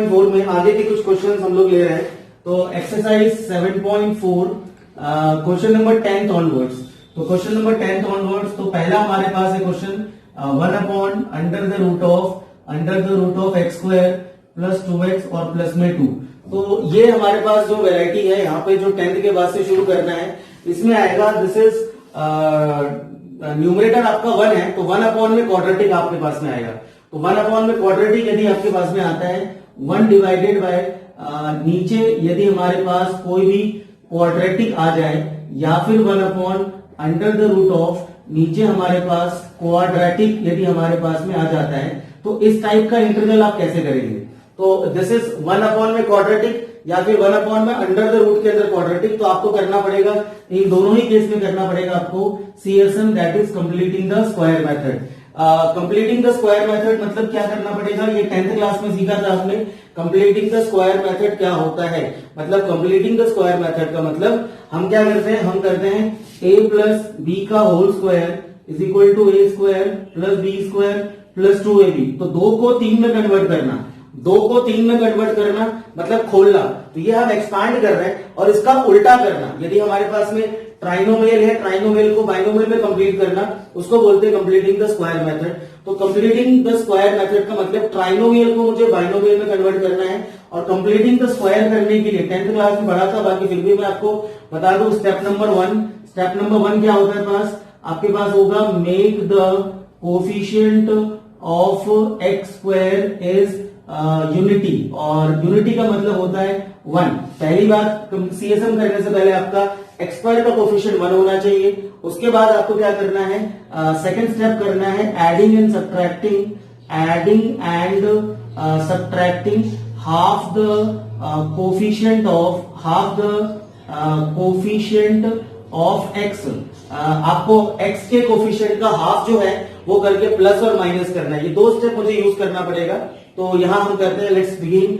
7.4 में आगे के कुछ क्वेश्चन हम लोग ले रहे हैं। तो एक्सरसाइज 7.4 क्वेश्चन नंबर 10 ऑनवर्ड्स। तो क्वेश्चन नंबर 10 ऑनवर्ड्स, तो पहला हमारे पास है question 1 under the root of x square plus 2x और प्लस में 2। तो ये हमारे पास जो वेराइटी है यहाँ पे जो 10th के बाद से शुरू करना है, इसमें आएगा दिस इज न्यूमरेटर आपका 1 है, तो 1 अपॉन में क्वाड्रेटिक आपके पास में आएगा। तो 1 अपॉन में क्वाड्रेटिक यदि आपके पास में आता है 1 डिवाइडेड बाय नीचे यदि हमारे पास कोई भी क्वाड्रेटिक आ जाए, या फिर 1 upon under the root of नीचे हमारे पास क्वाड्रेटिक यदि हमारे पास में आ जाता है, तो इस टाइप का इंटीग्रल आप कैसे करेंगे। तो दिस इज 1 अपॉन में क्वाड्रेटिक या फिर 1 अपॉन में अंडर द रूट के अंदर क्वाड्रेटिक। तो आपको करना पड़ेगा इन दोनों ही केस में करना पड़ेगा आपको CSM, that is completing the square method. Completing the square method मतलब क्या करना पड़ेगा, ये 10th क्लास में सीखा था आपने। कंप्लीटिंग द स्क्वायर मेथड क्या होता है, मतलब कंप्लीटिंग द स्क्वायर मेथड का मतलब हम क्या करते हैं, हम करते हैं a प्लस बी का whole square is equal to a square plus B square plus 2ab। तो 2 को 3 में कन्वर्ट करना, 2 को 3 में कन्वर्ट करना मतलब खोलना। तो ये हम एक्सपांड कर रहे हैं और इसका उल्टा करना। यदि हमारे पास में ट्राइनोमियल है, ट्राइनोमियल को बाइनोमियल में कंप्लीट करना, उसको बोलते हैं कंप्लीटिंग द स्क्वायर मेथड। तो कंप्लीटिंग द स्क्वायर मेथड का मतलब ट्राइनोमियल को मुझे बाइनोमियल में कन्वर्ट करना है। और कंप्लीटिंग द स्क्वायर करने के लिए 10th क्लास में पढ़ा था, बाकी फिर भी मैं आपको बता दूं स्टेप नंबर 1। स्टेप नंबर 1 क्या होता है पास, आपके पास होगा make the coefficient of x square is unity, और यूनिटी का मतलब होता है 1। पहली बात CSM करने से पहले आपका एक्स स्क्वायर का कोफिशिएंट 1 होना चाहिए। उसके बाद आपको क्या करना है, सेकंड स्टेप करना है adding and subtracting half the coefficient of x. आपको एक्स के कोफिशिएंट का हाफ जो है वो करके प्लस और माइनस करना है। ये 2 स्टेप मुझे यूज करना पड़ेगा। तो यहां हम करते हैं, लेट्स बिगिन।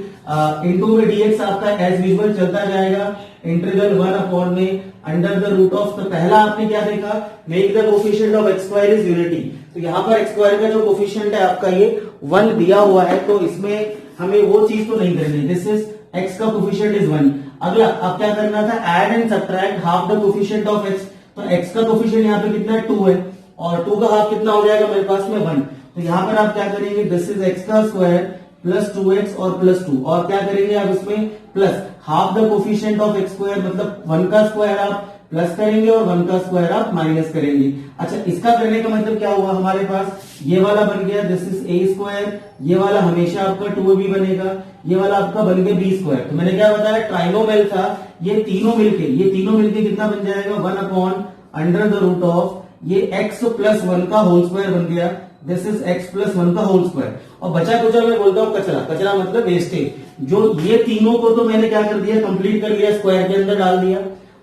इनटू में dx आपका एज यूजुअल चलता जाएगा, इंटीग्रल 1 अपॉन में अंडर द रूट ऑफ। तो पहला आपने क्या देखा, make the coefficient of x square is unity. तो यहाँ पर एक्स स्क्वायर का जो कोफिशिएंट है आपका ये 1 दिया हुआ है, तो इसमें हमें वो चीज तो नहीं करनी। दिस इज एक्स का कोफिशिएंट इज 1। अगला अब क्या करना था, add and subtract half the coefficient of x. तो एक्स का कोफिशिएंट यहाँ पे कितना है 2 है, और 2 का हाफ कितना हो जाएगा मेरे पास में 1। तो यहां पर आप क्या करेंगे, दिस इज एक्स का स्क्वायर प्लस 2x और प्लस 2, और क्या करेंगे आप इसमें plus half the coefficient of x square, मतलब 1 का स्क्वायर आप प्लस करेंगे और 1 का स्क्वायर आप माइनस करेंगे। अच्छा, इसका करने का मतलब क्या हुआ, हमारे पास ये वाला बन गया दिस इज a स्क्वायर, ये वाला हमेशा आपका 2ab बनेगा, ये वाला आपका बन गया b स्क्वायर। तो मैंने क्या बताया, ट्राइनोमियल था, ये तीनों मिलके कितना बन जाएगा 1 upon under the root of ये x प्लस 1 का होल स्क्वायर बन गया, दिस इज x प्लस 1 का होल स्क्वायर। और बचा कुचा मैं बोलता हूँ कचरा मतलब वेस्टेज। जो ये तीनों को तो मैंने क्या कर दिया, कंप्लीट कर लिया, स्क्वायर के अंदर डाल दिया,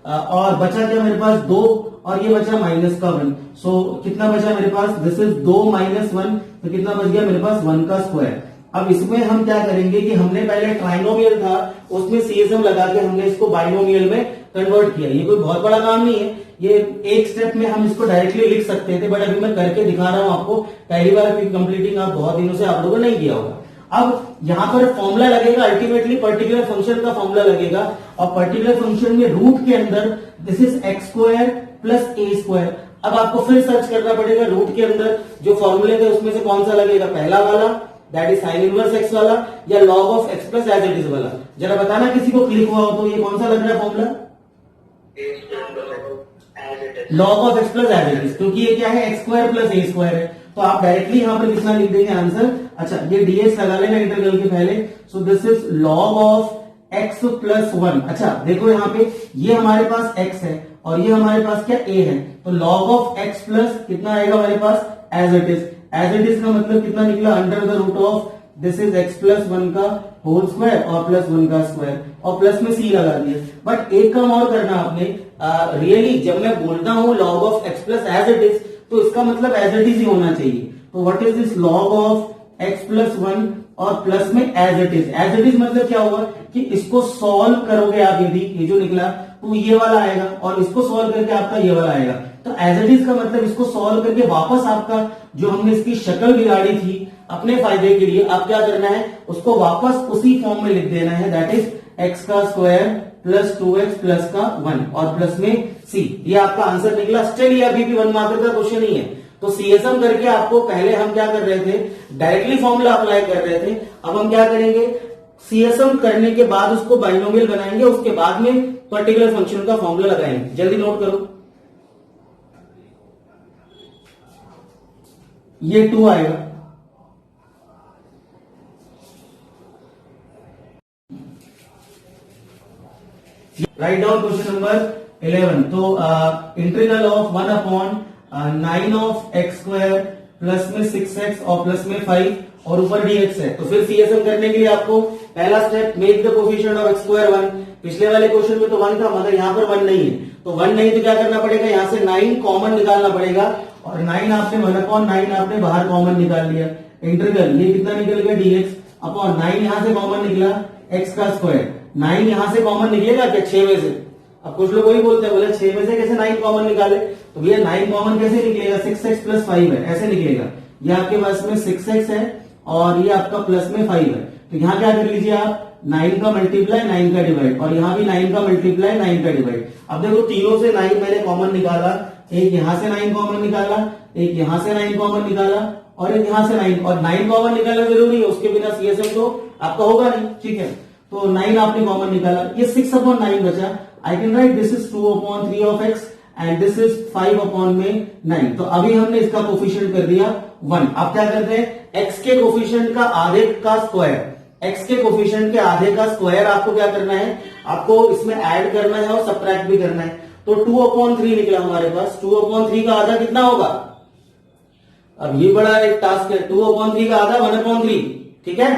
और बचा क्या मेरे पास 2, और ये बचा माइनस का 1। सो कितना बचा मेरे पास, दिस इज 2 माइनस 1, तो कितना बच गया मेरे पास 1 का स्क्वायर। अब इसमें हम क्या करेंगे कि हमने पहले ट्राइनोमियल था, उसमें CSM लगा के हमने इसको बाइनोमियल में कन्वर्ट किया। ये कोई बहुत बड़ा काम नहीं है, ये एक स्टेप में हम इसको डायरेक्टली लिख सकते थे, बट अभी मैं करके दिखा रहा हूं आपको। पहली बार कंप्लीटिंग आप बहुत दिनों से आप लोगों ने नहीं किया होगा। अब यहां पर फॉर्मूला लगेगा, अल्टीमेटली पर्टिकुलर फंक्शन का फॉर्मूला लगेगा, और पर्टिकुलर फंक्शन में रूट के अंदर this is X square plus a square. अब आपको फिर सर्च करना पड़ेगा रूट के अंदर जो फॉर्मूले थे उसमें से कौन सा लगेगा, पहला वाला that is sine inverse x वाला, या log of x plus as it is वाला। जरा बताना किसी को क्लिक हुआ हो तो ये कौन सा लग रहा है formula, log of x plus as it is, क्योंकि ये क्या है x square plus a square है। तो आप डायरेक्टली यहां पर कितना लिख देंगे आंसर। अच्छा, ये dx लगा लेना इंटीग्रल के पहले। So this is log of x plus 1। अच्छा देखो यहाँ पे ये हमारे पास x है और ये हमारे पास क्या a है, तो लॉग ऑफ x प्लस कितना आएगा हमारे पास as it is. As it is का मतलब कितना निकला, under the root of this is x plus 1 का होल स्क्वायर और प्लस 1 का स्क्वायर, और प्लस में c लगा दिया। बट एक काम और करना आपने, रियली जब मैं बोलता हूं log of x plus as it is, तो इसका मतलब एज इट इज ही होना चाहिए। तो what is this log of x plus 1 और प्लस में as it is. As it is मतलब क्या होगा कि इसको सॉल्व करोगे आप, यदि ये जो निकला तो ये वाला आएगा, और इसको सॉल्व करके आपका ये वाला आएगा। तो एज इट इज का मतलब इसको सॉल्व करके वापस आपका जो हमने इसकी शक्ल बिगाड़ी थी अपने फायदे के लिए आप क्या करना है, उसको वापस उसी फॉर्म में लिख देना है, दैट इज एक्स का स्क्वायर प्लस 2x प्लस का 1 और प्लस में c। ये आपका आंसर निकला। स्टिल ये अभी भी 1 मार्क का क्वेश्चन ही है। तो सीएसएम करके आपको पहले हम क्या कर रहे थे, डायरेक्टली फॉर्मूला अप्लाई कर रहे थे। अब हम क्या करेंगे, सीएसएम करने के बाद उसको बाइनोमियल बनाएंगे, उसके बाद में पर्टिकुलर फंक्शन का फॉर्मूला लगाएंगे। जल्दी नोट करो, ये 2 आएगा, राइट डाउन क्वेश्चन नंबर 11। तो integral of 1 upon 9 of x square plus में 6x और प्लस में 5 और ऊपर dx है। तो फिर सीएसएम करने के लिए आपको पहला step, make the coefficient of x square 1। पिछले वाले क्वेश्चन में तो 1 था, मगर यहाँ पर 1 नहीं है, तो 1 नहीं तो क्या करना पड़ेगा, यहाँ से 9 कॉमन निकालना पड़ेगा और 9 आपने 1/9 आपने बाहर कॉमन निकाल लिया। इंटीग्रल ये कितना निकल गया, dx अपॉन 9 यहां से कॉमन निकला x का स्क्वायर। 9 यहां से कॉमन निकलेगा क्या, 6 में से। अब कुछ लोग वही बोलते हैं, बोले 6 में से कैसे 9 कॉमन निकाले, तो भैया 9 कॉमन कैसे निकलेगा, 6x प्लस 5 है, ऐसे निकलेगा। ये आपके पास में 6x है और ये आपका प्लस में 5 है। तो यहाँ क्या कर लीजिए आप, 9 का मल्टीप्लाई 9 का डिवाइड, और यहाँ भी 9 का मल्टीप्लाई 9 का डिवाइड। अब देखो तीनों से 9 मैंने कॉमन निकाला, एक यहां से 9 कॉमन निकाला, एक यहां से 9 कॉमन निकाला और एक यहां से 9, और 9 कॉमन निकालना जरूरी है, उसके बिना सीएसएम तो आपका होगा नहीं, ठीक है। तो 9 आपने कॉमन निकाला, ये 6/9 बचा। I can write this is 2/3 of x and this is 5/9। तो अभी हमने इसका कोफिशिएंट कर दिया 1। अब क्या करते हैं, x के कोफिशिएंट का आधे का स्क्वायर, x के कोफिशिएंट के आधे का स्क्वायर आपको क्या करना है, आपको इसमें ऐड करना है और सबट्रैक्ट भी करना है। तो 2/3 निकला हमारे पास। 2/3 का आधा कितना होगा, अब ये बड़ा एक टास्क है। 2/3 का आधा 1/3, ठीक है।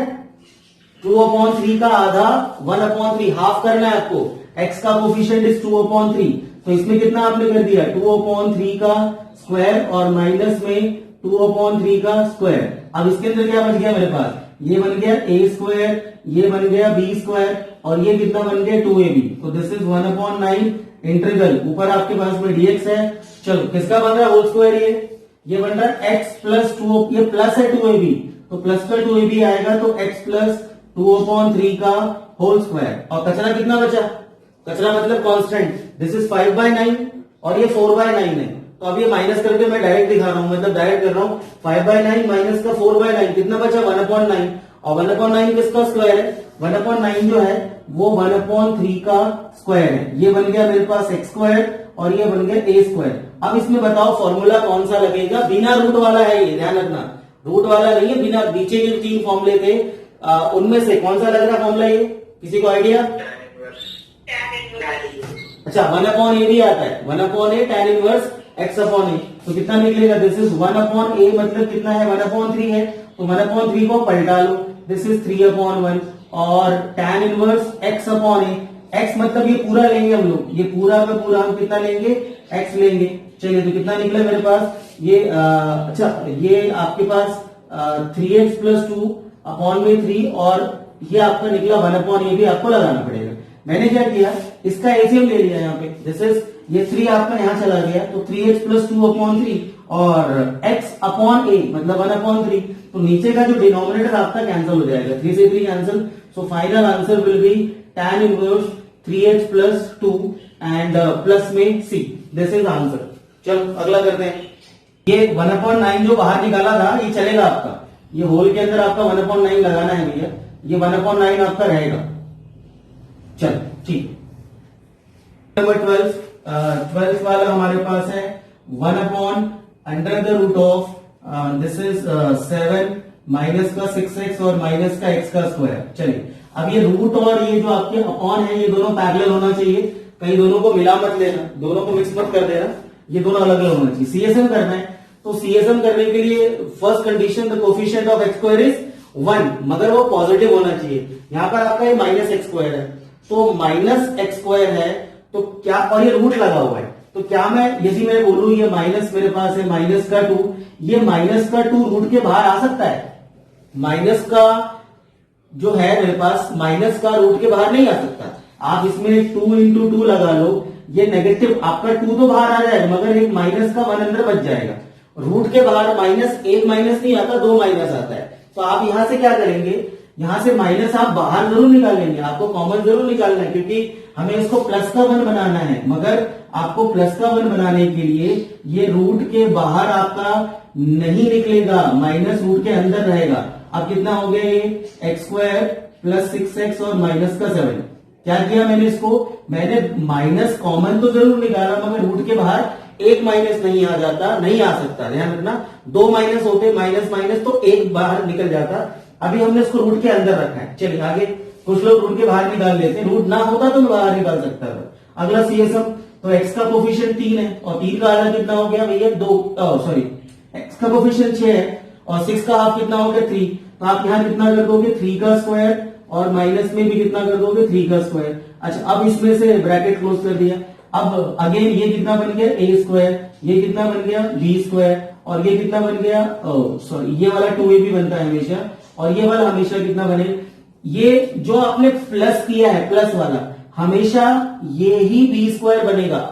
2/3 का आधा 1/3, हाफ करना है आपको। x का कोफिशिएंट इज 2/3, तो इसमें कितना आपने कर दिया, 2/3 का स्क्वायर और माइनस में 2/3 का स्क्वायर। अब इसके अंदर क्या बच गया मेरे पास, ये बन गया a स्क्वायर, ये बन गया b स्क्वायर और ये कितना बन गया 2ab। तो दिस इज 1/9 इंटीग्रल, ऊपर आपके पास में dx है। चलो किसका बन रहा है, होल स्क्वायर, ये बन रहा है x प्लस 2, ये प्लस है 2ab, तो प्लस का 2ab आएगा, तो x प्लस 2/3 का होल स्क्वायर। और कचरा कितना बचा, कचरा मतलब कांस्टेंट, दिस इज 5/9 और ये 4/9 है। तो अब ये माइनस करके मैं डायरेक्ट दिखा रहा हूं, मतलब डायरेक्ट कर रहा हूं। 5/9 माइनस का 4/9 कितना बचा, 1/9, और 1/9 किसका स्क्वायर है, 1/9 जो है वो 1/3 का स्क्वायर है। ये बन गया मेरे पास x स्क्वायर और ये बन गया a स्क्वायर। अब इसमें बताओ फॉर्मूला कौन सा लगेगा, बिना रूट वाला है ये, ध्यान रखना, रूट वाला नहीं है, बिना, नीचे के 3 फॉर्मूले थे उनमें से कौन सा लग रहा फॉर्मूला, ये किसी को आइडिया। अच्छा 1/a भी आता है, 1/a tan इनवर्स x/a, तो कितना निकलेगा, दिस इज 1/a, मतलब कितना है 1/3 है, तो 1/3 को पलटा लो, दिस इज 3/1 और tan इनवर्स x/a, x मतलब ये पूरा लेंगे हम लोग, ये पूरा का पूरा हम कितना लेंगे, x लेंगे। चलिए तो कितना निकला मेरे पास, ये अच्छा ये आपके पास 3x प्लस 2 अपॉन में 3 और ये आपका निकला 1/a, भी आपको लगाना पड़ेगा। मैंने क्या किया, इसका एलसीएम ले लिया यहाँ पे, दिस इज ये 3 आपका यहाँ चला गया, तो 3x प्लस 2/3 और x अपॉन a मतलब 1/3, तो नीचे का जो डिनोमिनेटर आपका कैंसिल हो जाएगा, 3 से 3 cancel, so final answer will be tan inverse 3x plus 2 and plus में c, दिस इज आंसर। चलो अगला करते हैं। ये 1/9 जो बाहर निकाला था ये चलेगा आपका, ये होल के अंदर आपका 1/9 लगाना है भैया, ये 1/9 आपका रहेगा। चलो ठीक, नंबर 12 वाला हमारे पास है 1/√ऑफ दिस इज 7 माइनस का 6x और माइनस का x का स्क्वायर। चलिए अब ये रूट और ये जो आपके अपॉन है ये दोनों पैरेलल होना चाहिए, कहीं दोनों को मिला मत लेना, दोनों को मिक्स मत कर देना, ये दोनों अलग अलग होना चाहिए। सीएसएम करना है, तो सीएसएम करने के लिए first condition the coefficient of x square is 1, मगर वो पॉजिटिव होना चाहिए। यहां पर आपका ये माइनस x स्क्वायर है, तो माइनस x स्क्वायर है, तो क्या, और ये रूट लगा हुआ है, तो क्या मैं यदि मैं बोलूं ये माइनस मेरे पास है माइनस का 2, ये माइनस का 2 रूट के बाहर आ सकता है, माइनस का जो है मेरे पास माइनस का रूट के बाहर नहीं आ सकता। आप इसमें 2 into 2 लगा लो, ये नेगेटिव आपका 2 तो बाहर आ जाएगा, मगर एक माइनस का 1 अंदर बच जाएगा। रूट के बाहर माइनस, एक माइनस नहीं आता, 2 माइनस आता है, तो आप यहां से क्या करेंगे, यहां से माइनस आप बाहर जरूर निकालेंगे, आपको कॉमन जरूर निकालना है, क्योंकि हमें इसको प्लस का 1 बनाना है। मगर आपको प्लस का 1 बनाने के लिए ये रूट के बाहर आपका नहीं निकलेगा, माइनस रूट के अंदर रहेगा। अब कितना हो गया ये एक्स स्क्वायर प्लस 6x और माइनस का 7। क्या किया मैंने इसको, मैंने माइनस कॉमन तो जरूर निकाला, मगर रूट के बाहर एक माइनस नहीं आ जाता, नहीं आ सकता, ध्यान रखना। 2 माइनस होते, माइनस माइनस तो एक बाहर निकल जाता। अभी हमने इसको रूट के अंदर रखा है। चलिए आगे, कुछ लोग रूट के बाहर निकाल लेते हैं, रूट ना होता तो मैं बाहर निकाल सकता था। अगला सीएसएम, तो एक्स का कोफिशिएंट 3 है और 3 का आधा कितना हो गया भैया 2, सॉरी एक्स का कोफिशिएंट 6 है और 6 का हाफ कितना हो गया 3। तो आप यहां कितना कर दोगे 3 का स्क्वायर और माइनस में भी कितना कर दोगे 3 का स्क्वायर। अच्छा, अब इसमें से ब्रैकेट क्लोज कर दिया। अब अगेन ये कितना बन गया ए स्क्वायर, ये कितना बन गया बी स्क्वायर और ये कितना बन गया, सॉरी ये वाला 2ab बनता है हमेशा और ये वाला हमेशा कितना बने, ये जो आपने प्लस किया है प्लस वाला हमेशा ये ही बी स्क्वायर बनेगा।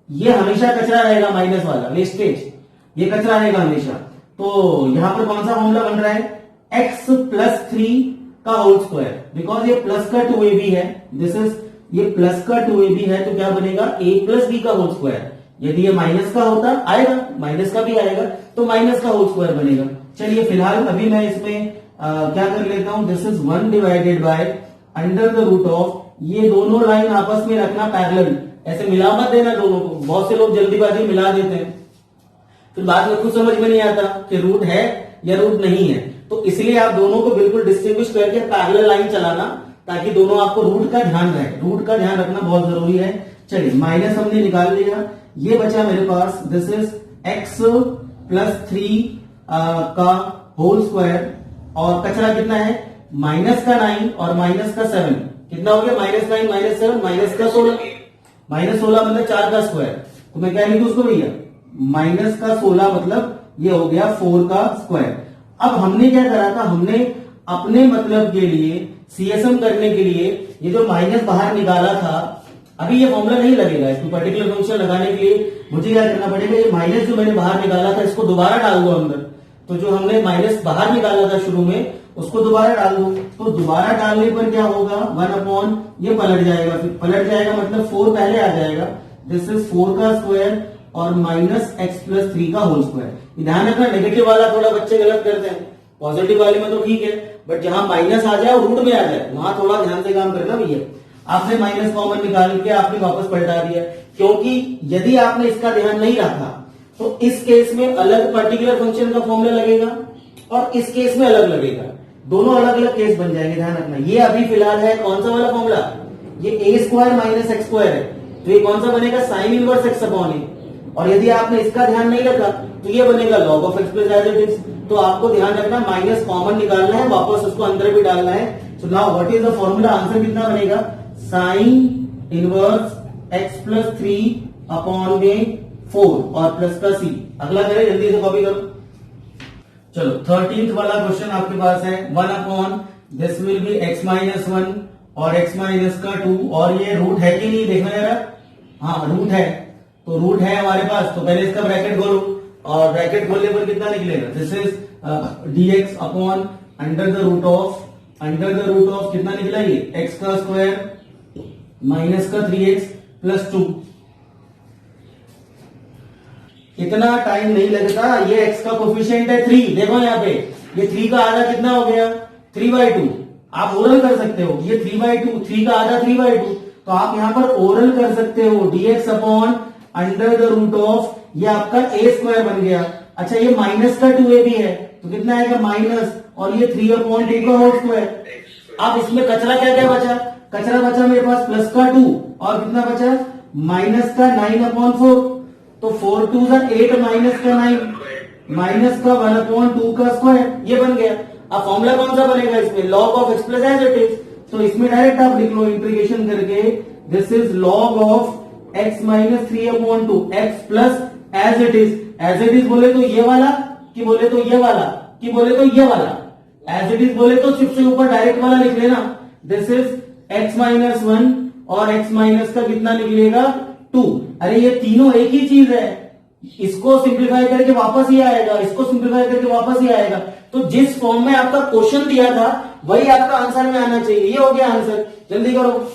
ये हमेशा कचरा रहेगा, माइनस वाला वेस्टेज, ये कचरा रहेगा हमेशा। तो यहां पर कौन सा फॉर्मूला बन रहा है, एक्स प्लस 3 का होल स्क्वायर, बिकॉज ये प्लस का 2ab है, दिस इज ये प्लस का 2ab है तो क्या बनेगा a प्लस बी का होल स्क्वायर। यदि ये माइनस का होता आएगा, माइनस का भी आएगा तो माइनस का होल स्क्वायर बनेगा। चलिए फिलहाल अभी मैं इसमें क्या कर लेता हूं, this is 1 divided by under the root of, ये दोनों लाइन आपस में रखना पैरेलल, ऐसे मिला मत देना दोनों को। बहुत से लोग जल्दीबाजी मिला देते हैं, फिर बाद में कुछ समझ में नहीं आता कि रूट है या रूट नहीं है। तो इसलिए आप दोनों को बिल्कुल डिस्टिंग्विश करके पैरेलल लाइन चलाना, ताकि दोनों आपको रूट का ध्यान रहे, रूट का ध्यान रखना बहुत जरूरी है। चलिए माइनस हमने निकाल लिया, ये बचा मेरे पास, दिस इज एक्स प्लस 3 का होल स्क्वायर और कचरा कितना है माइनस का 9 और माइनस का 7, कितना हो गया -9 -7 माइनस का 16, -16 मतलब 4 का स्क्वायर। तो मैं क्या लिखूं उसको भैया, माइनस का 16 मतलब ये हो गया 4 का स्क्वायर। अब हमने क्या करा था, हमने अपने मतलब के लिए सीएसएम करने के लिए ये जो माइनस बाहर निकाला था, अभी ये फॉर्मूला नहीं लगेगा, इसको पर्टिकुलर फंक्शन लगाने के लिए मुझे क्या करना पड़ेगा, ये माइनस जो मैंने बाहर निकाला था इसको दोबारा डाल दो अंदर। तो जो हमने माइनस बाहर निकाला था शुरू में उसको दोबारा डाल दो, तो दोबारा डालने पर क्या होगा 1 ये पलट जाएगा, फिर पलट जाएगा मतलब 4 पहले आ जाएगा, दिस इज 4 का स्क्वायर और माइनस एक्स प्लस 3 का होल स्क्वायर। ध्यान रखना नेगेटिव वाला थोड़ा बच्चे गलत करते हैं, पॉजिटिव वाले में तो ठीक है, बट जहां माइनस आ जाए और रूट में आ जाए वहां थोड़ा ध्यान से काम करना भैया। आपने माइनस कॉमन निकाल के आपने वापस पलटा दिया, क्योंकि यदि आपने इसका ध्यान नहीं रखा तो इस केस में अलग पर्टिकुलर फंक्शन का फॉर्मूला लगेगा और इस केस में अलग लगेगा, दोनों अलग अलग केस बन जाएंगे, ध्यान रखना। ये अभी फिलहाल है कौन सा वाला फॉर्मूला, ये ए स्क्वायर माइनस एक्स स्क्वायर है, तो ये कौन सा बनेगा साइन इनवर्स एक्स अपॉन ए। और यदि आपने इसका ध्यान नहीं रखा तो ये बनेगा log of x plus as it is. तो आपको ध्यान रखना माइनस कॉमन निकालना है, वापस उसको अंदर भी डालना है। So now what is the formula, answer कितना बनेगा sign inverse x plus 3 upon में 4 और प्लस का सी। अगला करें, जल्दी से कॉपी करो। चलो 13th वाला क्वेश्चन आपके पास है, 1 upon this will be x minus 1 और x माइनस का 2, और ये रूट है कि नहीं देखना जरा, हाँ रूट है, तो रूट है हमारे पास, तो पहले इसका ब्रैकेट खोलो और ब्रैकेट खोलने पर कितना निकलेगा, this is dx upon under the root of कितना निकला ये x का स्क्वायर माइनस का 3x प्लस 2। इतना टाइम नहीं लगता, ये x का कोफिशिएंट है 3, देखो यहाँ पे ये 3 का आधा कितना हो गया 3/2। आप ओरल कर सकते हो, ये 3/2, 3 का आधा 3/2, तो आप यहां पर ओरल कर सकते हो dx upon under the root of, ये आपका a स्क्वायर बन गया। अच्छा ये माइनस का 2ab है तो कितना आएगा माइनस, और ये 3/2 का होल स्क्वायर। अब इसमें कचरा क्या क्या बचा, कचरा बचा मेरे पास प्लस का 2 और कितना बचा माइनस का 9/4, तो 4 2 8 माइनस का 9 माइनस का 1/2 का स्क्वायर, ये बन गया। अब फॉर्मूला कौन सा बनेगा इसमें, log of x plus as it is. तो इसमें डायरेक्ट आप लिख लो इंटीग्रेशन करके, this is log of x minus 3/2 x plus as it is. As it is बोले तो ये वाला, कि बोले तो ये वाला, कि बोले तो ये वाला। एज इट इज बोले तो सिर्फ से ऊपर डायरेक्ट वाला लिख लेना, दिस इज x माइनस 1 और x माइनस का कितना निकलेगा 2। अरे ये तीनों एक ही चीज है, इसको सिंप्लीफाई करके वापस ही आएगा, इसको सिंप्लीफाई करके वापस ही आएगा। तो जिस फॉर्म में आपका क्वेश्चन दिया था वही आपका आंसर में आना चाहिए। ये हो गया आंसर, जल्दी करो।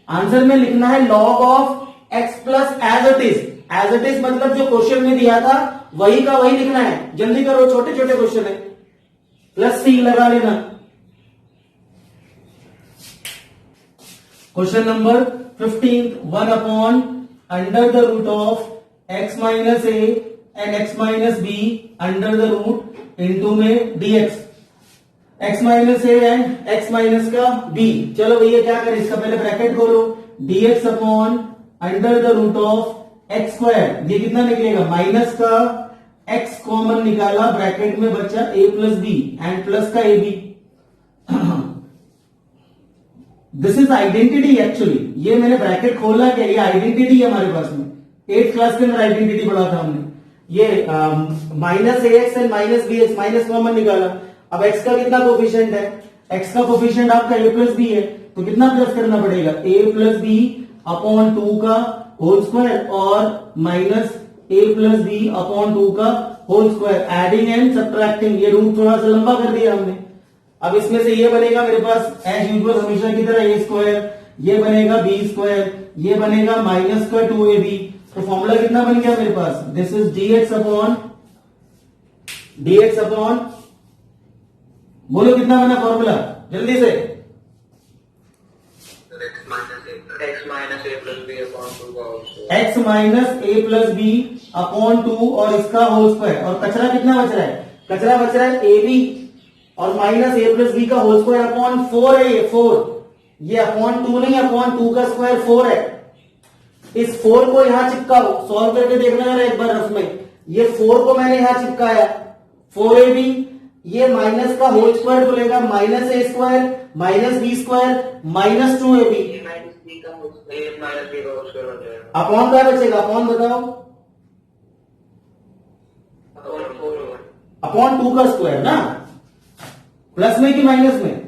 आंसर में लिखना है log of x plus as it is. As it is मतलब जो क्वेश्चन में दिया था वही का वही लिखना है। जल्दी करो, छोटे छोटे क्वेश्चन है। प्लस सी लगा लेना। Question number 15, 1 upon under the root of x minus A and x minus B under the root into में dx। x minus A and x minus का b। चलो भैया क्या करें, इसका पहले ब्रैकेट खोलो। dx upon under the root of x square, ये कितना निकलेगा, माइनस का x कॉमन निकाला, ब्रैकेट में बचा a plus B and plus का ab। This is identity actually. ये मैंने ब्रैकेट खोला क्या, ये आइडेंटिटी है हमारे पास में। 8th क्लास के अंदर आइडेंटिटी पढ़ा था हमने। ये minus A x and minus B x, minus common निकाला। अब x का कितना कोफिशिएंट है, x का कोफिशिएंट आपका a प्लस बी है, तो कितना प्लस करना पड़ेगा, a प्लस बी अपॉन 2 का होल स्क्वायर और minus a plus B upon 2 का whole square. Adding and subtracting, ये रूट थोड़ा सा लंबा कर दिया हमने। अब इसमें से ये बनेगा मेरे पास एज यूजुअल हमेशा की तरह a स्क्वायर, ये बनेगा b स्क्वायर, ये बनेगा माइनस का 2ab। तो फॉर्मूला कितना बन गया मेरे पास, दिस इज dx अपॉन बोलो कितना बना फॉर्मूला जल्दी से, x minus A plus B upon 2 का whole square. x minus A plus B upon 2 और इसका होल स्क्वायर। और कचरा कितना बच रहा है, कचरा बच रहा है ए बी और माइनस ए प्लस बी का होल स्क्वायर अपॉन 4 है। ये 4, ये अपॉन 2 नहीं, अपॉन 2 का स्क्वायर 4 है। इस 4 को यहां चिपकाओ, सॉल्व करके देखना जरा एक बार रफ में। ये 4 को मैंने यहां चिपकाया, 4ab, ये माइनस का होल स्क्वायर खुलेगा, minus A square minus B square minus 2ab minus B का होल स्क्वायर बन जाएगा। अपॉन क्या बचेगा, अपॉन बताओ, अपॉन 2 का स्क्वायर ना, प्लस में कि माइनस में,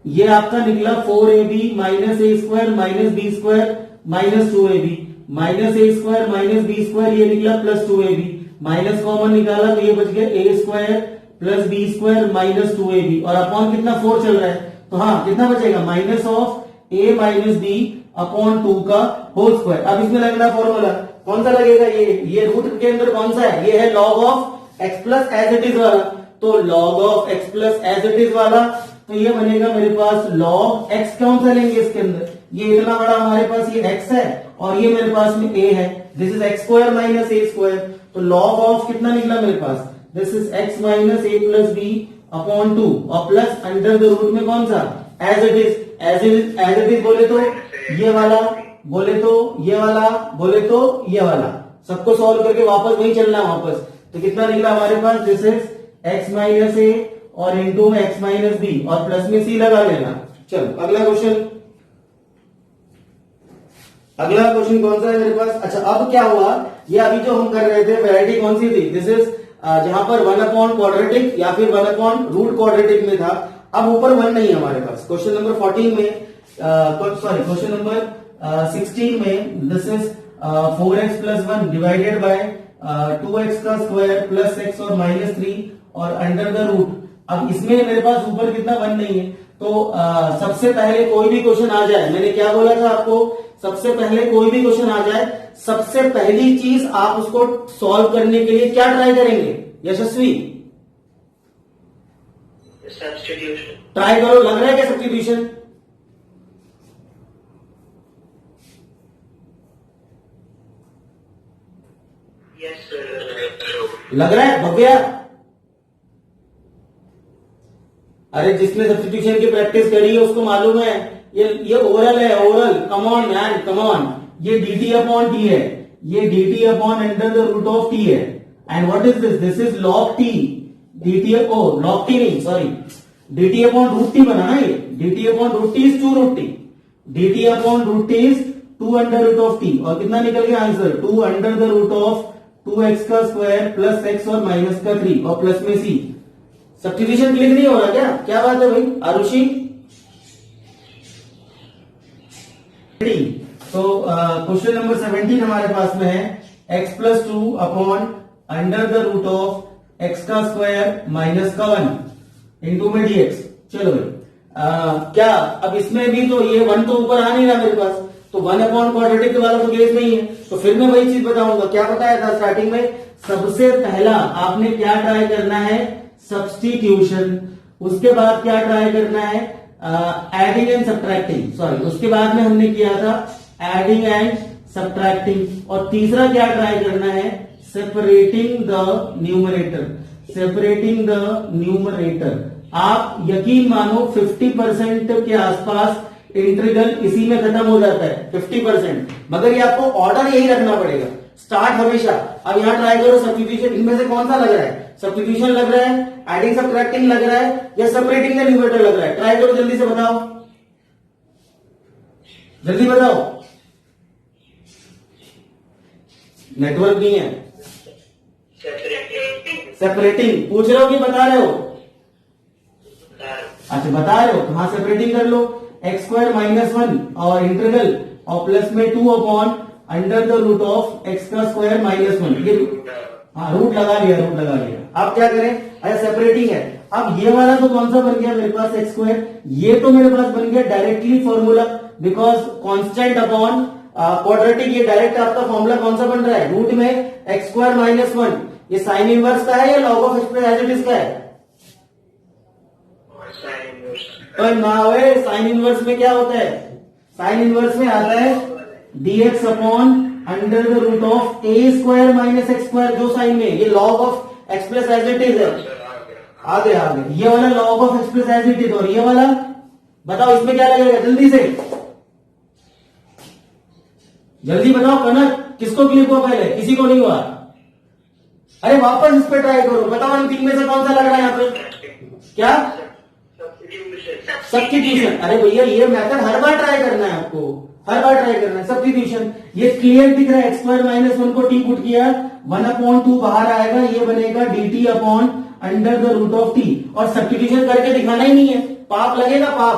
ये आपका निकला 4ab minus A square minus B square minus 2ab, minus A square minus B square ये निकला प्लस 2ab, माइनस कॉमन निकाला तो ये बच गया A square plus B square minus 2ab। और अपॉन कितना 4 चल रहा है, तो हाँ कितना बचेगा, minus of A minus B upon 2 का होल स्क्वायर। अब इसमें लगना फॉर्मूला कौन सा लगेगा, ये रूट के अंदर कौन सा है, ये है log of x plus as it is वाला। तो log of x plus as it is वाला, तो ये बनेगा मेरे पास लॉग एक्स कौन सा लेंगे इसके अंदर, ये इतना बड़ा हमारे पास ये एक्स है और ये मेरे पास में ए है, this is X square minus A square. तो लॉग ऑफ कितना निकला मेरे पास, this is X minus A plus B upon 2 और प्लस अंडर द रूट में कौन सा, as it is. As it is बोले तो ये वाला, बोले तो ये वाला, बोले तो ये वाला, सबको सॉल्व करके वापस वही चलना वापस। तो कितना निकला हमारे पास, दिस इज एक्स माइनस ए और इनटू में एक्स माइनस बी और प्लस में सी लगा लेना। चलो अगला क्वेश्चन, अगला क्वेश्चन कौन सा है मेरे पास। अच्छा अब क्या हुआ, ये अभी जो हम कर रहे थे वैरायटी कौन सी थी, दिस इज जहां पर 1 अपॉन क्वाड्रेटिक या फिर 1 अपॉन रूट क्वाड्रेटिक में था। अब ऊपर 1 नहीं है हमारे पास। क्वेश्चन नंबर 14 में सॉरी क्वेश्चन नंबर 16 में this is 4x plus 1 divided bye 2x का स्क्वायर प्लस x और माइनस 3 और अंडर द रूट। अब इसमें मेरे पास ऊपर कितना 1 नहीं है, तो सबसे पहले कोई भी क्वेश्चन आ जाए, मैंने क्या बोला था आपको, सबसे पहले कोई भी क्वेश्चन आ जाए, सबसे पहली चीज आप उसको सॉल्व करने के लिए क्या ट्राई करेंगे यशस्वी, सब्स्टिट्यूशन ट्राई करो। लग रहा है क्या सब्स्टिट्यूशन, यस सर, लग रहा है भव्या, अरे जिसने सब्स्टिट्यूशन की प्रैक्टिस करी है उसको मालूम है, ये ओरल है, oral, come on man come on. ये dt अपॉन टी है, ये dt upon under the root of T है, and what is this, this is log t, dt oh log t नहीं sorry, dt upon root T बना ना, ये dt upon root T is 2 root T, dt upon root T is 2 under root of T. और कितना निकल गया answer, 2 under the root of 2x का square plus x और माइनस का 3 और प्लस में c। सब्स्टिट्यूशन क्लिक नहीं हो रहा क्या, क्या बात है भाई आरुषि। तो क्वेश्चन नंबर 17 हमारे पास में है x plus 2 upon under the root of x का स्क्वायर माइनस का 1 इंटू में dx। चलो भाई क्या अब इसमें भी तो ये 1 तो ऊपर आ नहीं रहा मेरे पास, तो 1 अपॉन क्वाड्रेटिक वाला तो केस नहीं है, तो फिर मैं वही चीज बताऊंगा। क्या बताया था स्टार्टिंग में, सबसे पहला आपने क्या ट्राई करना है, सब्स्टिट्यूशन। उसके बाद क्या ट्राई करना है, एडिंग एंड सब्ट्रैक्टिंग, सॉरी उसके बाद में हमने किया था एडिंग एंड सब्ट्रैक्टिंग। और तीसरा क्या ट्राई करना है, separating the numerator, separating the numerator. आप यकीन मानो 50% के आसपास इंटीग्रल इसी में खत्म हो जाता है, 50%। मगर ये आपको ऑर्डर यही रखना पड़ेगा, स्टार्ट हमेशा। अब यहां ट्राई करो सब्स्टिट्यूशन, इनमें से कौन सा लग रहा है, सब्स्टिट्यूशन लग रहा है, एडिंग सब्ट्रैक्टिंग लग रहा है, या सेपरेटिंग द न्यूमरेटर लग रहा है। ट्राई करो, जल्दी से बताओ, जल्दी बताओ। नेटवर्क नहीं है, सेपरेटिंग पूछ रहे हो कि बता रहे हो? अच्छा बता रहे हो, तो हाँ सेपरेटिंग कर लो। एक्स स्क्वायर माइनस 1 और इंटीग्रल और प्लस में 2 upon under the root of x का स्क्वायर माइनस 1। ये हाँ रूट लगा लिया, रूट लगा लिया। अब क्या करें, अच्छा सेपरेटिंग है। अब ये वाला तो कौन सा बन गया मेरे पास, एक्स स्क्वायर, ये तो मेरे पास बन गया directly formula, because constant upon quadratic. ये डायरेक्ट आपका फॉर्मूला कौन सा बन रहा है, रूट में एक्स स्क्वायर माइनस 1। ये साइन इनवर्स का है या log of x plus as it is का है? ना वे, साइन इनवर्स में क्या होता है, साइन इनवर्स में आता है dx upon under the root of A square minus x square, जो साइन में, ये log of x plus as it is है। आगे आगे ये वाला log of x plus as it is, और ये वाला बताओ इसमें क्या लगेगा, जल्दी से जल्दी बताओ। कनक किसको क्लिक हुआ पहले, किसी को नहीं हुआ? अरे वापस इस पे ट्राई करो, बताओ इन तीन में से कौन सा लग रहा है यहाँ पे, क्या सब्स्टिट्यूशन। अरे भैया ये मेथड हर बार ट्राई करना है आपको, हर बार ट्राई करना है सब्स्टिट्यूशन। ये क्लियर दिख रहा है, एक्स स्क्वायर माइनस 1 को टी पुट किया, 1/2 बाहर आएगा, ये बनेगा dt upon under the root of T. और सब्स्टिट्यूशन करके दिखाना ही नहीं है, पाप लगेगा पाप,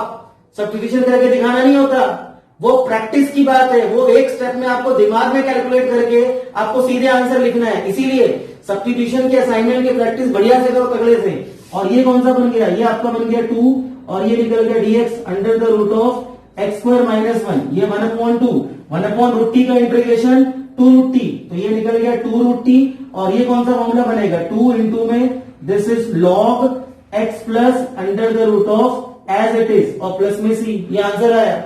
सब्स्टिट्यूशन करके दिखाना नहीं होता, वो प्रैक्टिस की बात है। वो एक स्टेप में आपको दिमाग में कैलकुलेट करके आपको सीधे आंसर लिखना है, इसीलिए सब्स्टिट्यूशन के असाइनमेंट की प्रैक्टिस बढ़िया से करो, तगड़े से। और ये कौन सा बन गया, ये आपका बन गया 2, और ये निकल गया dx under the root of x square minus 1। ये 1/2, 1/√t का इंटीग्रेशन 2√t, तो ये निकल गया 2√t। और ये कौन सा फॉर्मूला बनेगा, 2 इंटू में this is log x plus under the root of as it is, और प्लस में c। ये आंसर आया,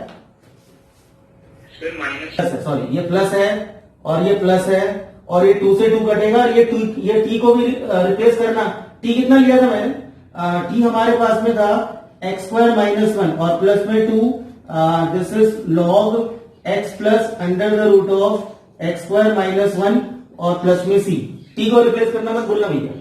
सॉरी ये प्लस है और ये प्लस है, और ये 2 से 2 कटेगा, और ये t को भी रिप्लेस करना। t कितना लिया था मैंने, t हमारे पास में था एक्स स्क्वायर माइनस 1 और प्लस में 2, this is log x plus under the root of x square minus 1 और प्लस में c। t को रिप्लेस करना मत भूलना भैया।